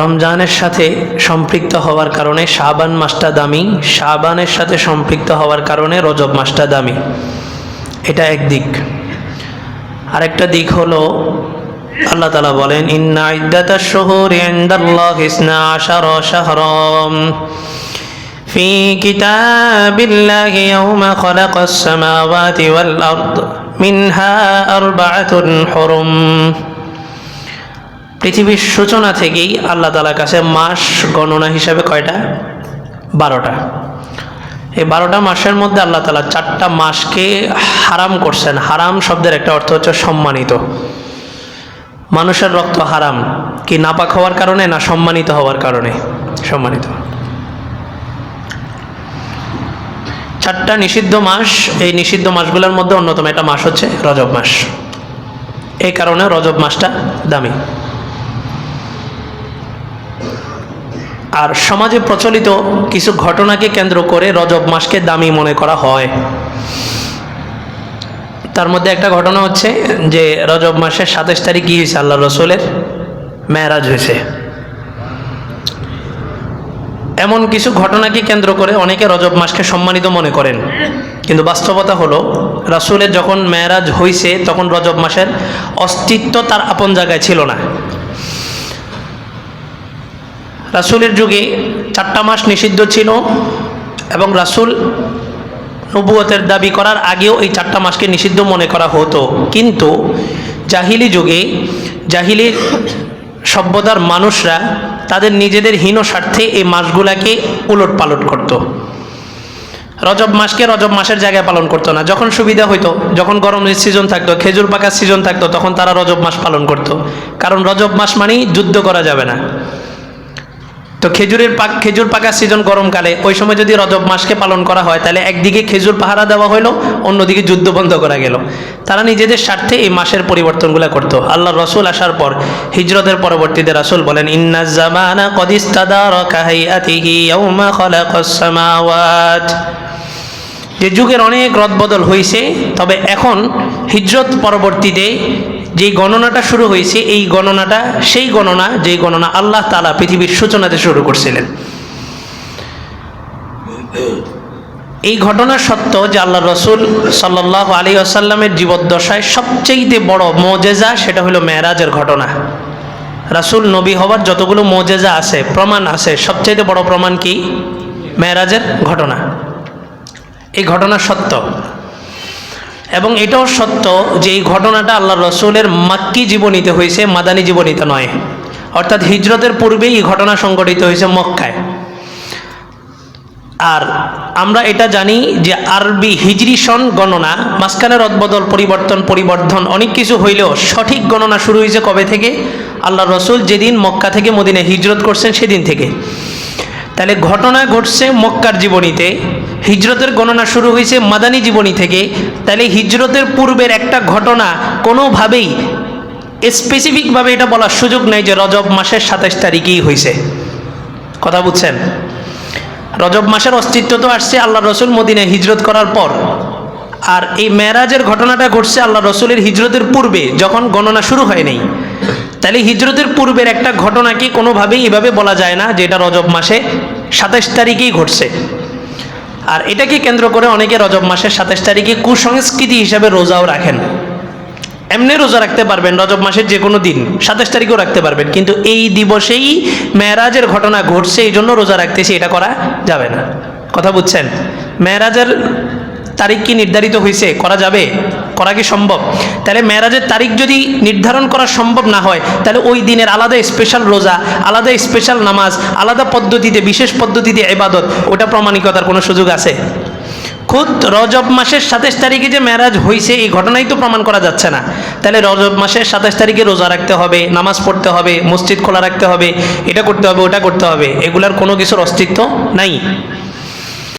রমজানের সাথে সম্পৃক্ত হওয়ার কারণে শাবান মাসটা দামি, শাবানের সাথে সম্পৃক্ত হওয়ার কারণে রজব মাসটা দামি। এটা এক দিক। আরেকটা দিক হলো আল্লাহ তাআলা বলেন, ইন্না ইদ্দাতাশ শুহুরি ইনদাল্লাহি ইসনা আশারা শাহরাম ফি কিতাবিল্লাহি ইয়াওমা খালাকাস সামাওয়াতি ওয়াল আরদ মিনহা আরবাআতুন হুরুম। পৃথিবীর সূচনা থেকেই আল্লাহ তাআলার কাছে মাস গণনা হিসাবে কয়টা? 12টা। এই 12টা মাসের মধ্যে আল্লাহ তাআলা 4টা মাসকে হারাম করছেন। হারাম শব্দের একটা অর্থ হচ্ছে সম্মানিত। মানুষের রক্ত হারাম কি নাপাক হওয়ার কারণে না সম্মানিত হওয়ার কারণে? সম্মানিত। 4টা নিষিদ্ধ মাস, এই নিষিদ্ধ মাসগুলোর মধ্যে অন্যতম একটা মাস হচ্ছে রজব মাস। এই কারণে রজব মাসটা দামি। আর সমাজে প্রচলিত কিছু ঘটনাকে কেন্দ্র করে রজব মাসকে দামি মনে করা হয়। তার মধ্যে একটা ঘটনা হচ্ছে যে রজব মাসের 27 তারিখ কি হয়েছে? আল্লাহ রসুলের মেরাজ হয়েছে। এমন কিছু ঘটনাকে কেন্দ্র করে অনেকে রজব মাসকে সম্মানিত মনে করেন, কিন্তু বাস্তবতা হলো রাসূলের যখন মেরাজ হয়েছে তখন রজব মাসের অস্তিত্ব তার আপন জায়গায় ছিল না। রাসূলের যুগে 4টা মাস নিষিদ্ধ ছিল এবং রাসূল নবুয়তের দাবি করার আগেও এই 4টা মাসকে নিষিদ্ধ মনে করা হতো। কিন্তু জাহিলি যুগে জাহিলি সভ্যতার মানুষরা তাদের নিজেদের হীন স্বার্থে এই মাসগুলাকে উলট পালট করত। রজব মাসকে রজব মাসের জায়গায় পালন করতো না। যখন সুবিধা হইতো, যখন গরমের সিজন থাকতো, খেজুর পাকার সিজন থাকতো, তখন তারা রজব মাস পালন করত। কারণ রজব মাস মানেই যুদ্ধ করা যাবে না। তো খেজুর পাকার সিজন গরমকালে, ওই সময় যদি রজব মাসকে পালন করা হয় তাহলে একদিকে খেজুর পাহারা দেওয়া হলো, অন্যদিকে যুদ্ধ বন্ধ করা গেল। তারা নিজেদের স্বার্থে এই মাসের পরিবর্তনগুলো করত। আল্লাহ রসুল আসার পর হিজরতের পরবর্তীতে রাসূল বলেন, ইন্নাজ জামানা কদ ইস্তাদারাকা হাইয়াতিহি ইয়াওমা খালাকাস সামাওয়াত। যে যুগের অনেক রদবদল হয়েছে, তবে এখন হিজরত পরবর্তীতে যেই গণনাটা শুরু হয়েছে, এই গণনাটা সেই গণনা যেই গণনা আল্লাহ তাআলা পৃথিবীর সূচনাতে শুরু করছিলেন। এই ঘটনা সত্য যে আল্লাহ রসুল সাল্লাল্লাহু আলাইহি ওয়াসাল্লামের জীবদ্দশায় সবচেয়ে বড় মুজিজা সেটা হলো মেরাজের ঘটনা। রাসূল নবী হওয়ার যতগুলো মুজিজা আছে, প্রমাণ আছে, সবচেয়ে বড় প্রমাণ কি? মেরাজের ঘটনা। এই ঘটনা সত্য এবং এটাও সত্য যে এই ঘটনাটা আল্লাহ রসুলের মাক্কি জীবনীতে হয়েছে, মাদানী জীবনীতে নয়। অর্থাৎ হিজরতের পূর্বেই এই ঘটনা সংঘটিত হয়েছে মক্কায়। আর আমরা এটা জানি যে আরবি হিজরি সন গণনা মাঝখানের রদবদল পরিবর্ধন অনেক কিছু হইলেও সঠিক গণনা শুরু হয়েছে কবে থেকে? আল্লাহ রসুল যেদিন মক্কা থেকে মদিনায় হিজরত করছেন সেদিন থেকে। তাহলে ঘটনা ঘটছে মক্কার জীবনীতে, হিজরতের গণনা শুরু হয়েছে মাদানী জীবনী থেকে। তাহলে হিজরতের পূর্বের একটা ঘটনা কোনোভাবেই স্পেসিফিকভাবে এটা বলার সুযোগ নেই যে রজব মাসের 27 তারিখেই হয়েছে। কথা বুঝছেন? রজব মাসের অস্তিত্ব তো আসছে আল্লাহ রসুল মদিনায় হিজরত করার পর, আর এই মেরাজের ঘটনাটা ঘটছে আল্লাহ রসুলের হিজরতের পূর্বে, যখন গণনা শুরু হয় নাই। তাহলে হিজরতের পূর্বের একটা ঘটনাকে কোনোভাবেই এভাবে বলা যায় না যে এটা রজব মাসে 27 তারিখেই ঘটছে। আর এটাকে কেন্দ্র করে অনেকে রজব মাসের 27 তারিখে কুসংস্কৃতি হিসাবে রোজাও রাখেন। এমনি রোজা রাখতে পারবেন রজব মাসের যে কোনো দিন, 27 তারিখেও রাখতে পারবেন, কিন্তু এই দিবসেই মেরাজের ঘটনা ঘটছে এই জন্য রোজা রাখতেছি, এটা করা যাবে না। কথা বুঝছেন? মেরাজের তারিখ কি নির্ধারিত হয়েছে? করা যাবে? করা কি সম্ভব? তাহলে মেরাজের তারিখ যদি নির্ধারণ করা সম্ভব না হয়, তাহলে ওই দিনের আলাদা স্পেশাল রোজা, আলাদা স্পেশাল নামাজ, আলাদা পদ্ধতিতে, বিশেষ পদ্ধতিতে ইবাদত, ওটা প্রমাণিকতার কোনো সুযোগ আছে? খুদ রজব মাসের 27 তারিখে যে মেরাজ হয়েছে এই ঘটনাই তো প্রমাণ করা যাচ্ছে না। তাহলে রজব মাসের 27 তারিখে রোজা রাখতে হবে, নামাজ পড়তে হবে, মসজিদ খোলা রাখতে হবে, এটা করতে হবে, ওটা করতে হবে, এগুলার কোনো কিছুর অস্তিত্ব নাই।